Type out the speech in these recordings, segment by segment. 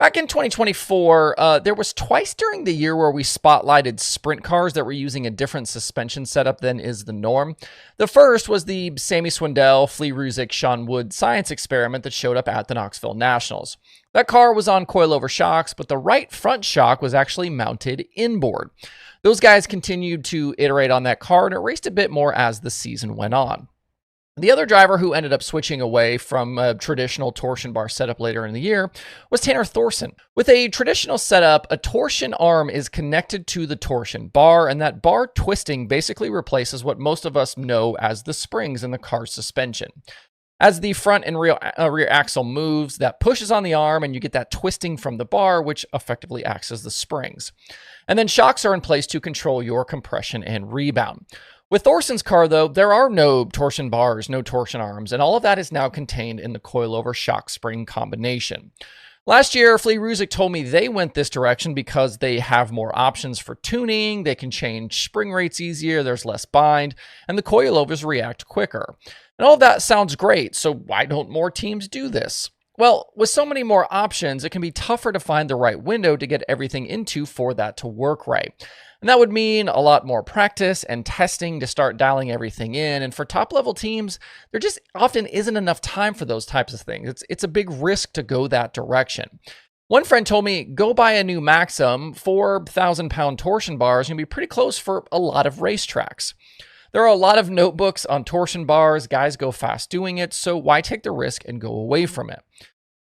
Back in 2024, there was twice during the year where we spotlighted sprint cars that were using a different suspension setup than is the norm. The first was the Sammy Swindell, Flea Ruzick, Sean Wood science experiment that showed up at the Knoxville Nationals. That car was on coilover shocks, but the right front shock was actually mounted inboard. Those guys continued to iterate on that car, and it raced a bit more as the season went on. The other driver who ended up switching away from a traditional torsion bar setup later in the year was Tanner Thorson. With a traditional setup, a torsion arm is connected to the torsion bar, and that bar twisting basically replaces what most of us know as the springs in the car's suspension. As the front and rear axle moves, that pushes on the arm, and you get that twisting from the bar, which effectively acts as the springs. And then shocks are in place to control your compression and rebound. With Thorson's car, though, there are no torsion bars, no torsion arms, and all of that is now contained in the coilover shock spring combination. Last year, Flea Ruzick told me they went this direction because they have more options for tuning, they can change spring rates easier, there's less bind, and the coilovers react quicker. And all of that sounds great, so why don't more teams do this? Well, with so many more options, it can be tougher to find the right window to get everything into for that to work right. And that would mean a lot more practice and testing to start dialing everything in. And for top-level teams, there just often isn't enough time for those types of things. It's a big risk to go that direction. One friend told me, go buy a new Maxim, 4,000-pound torsion bars, and you'll be pretty close for a lot of racetracks. There are a lot of notebooks on torsion bars. Guys go fast doing it, so why take the risk and go away from it?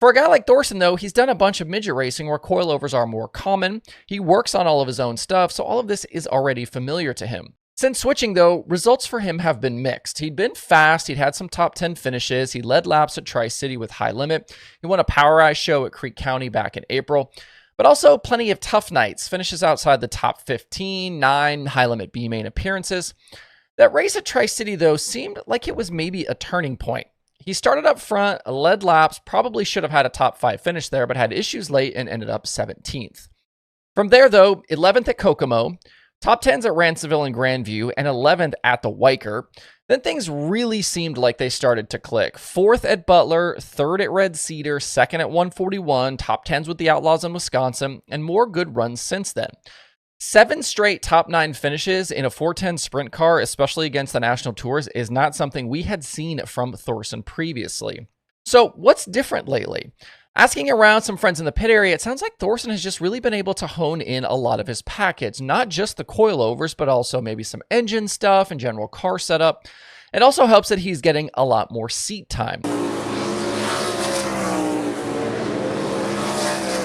For a guy like Thorson, though, he's done a bunch of midget racing where coilovers are more common. He works on all of his own stuff, so all of this is already familiar to him. Since switching, though, results for him have been mixed. He'd been fast, he'd had some top 10 finishes, he led laps at Tri-City with high limit, he won a PowerEye show at Creek County back in April, but also plenty of tough nights, finishes outside the top 15, 9 high limit B main appearances. That race at Tri-City, though, seemed like it was maybe a turning point. He started up front, led laps, probably should have had a top 5 finish there, but had issues late and ended up 17th. From there, though, 11th at Kokomo, top 10s at Ransomville and Grandview, and 11th at the Weicker. Then things really seemed like they started to click. 4th at Butler, 3rd at Red Cedar, 2nd at 141, top 10s with the Outlaws in Wisconsin, and more good runs since then. 7 straight top 9 finishes in a 410 sprint car, especially against the national tours, is not something we had seen from Thorson previously. So what's different lately? Asking around some friends in the pit area, it sounds like Thorson has just really been able to hone in a lot of his package, not just the coilovers, but also maybe some engine stuff and general car setup. It also helps that he's getting a lot more seat time.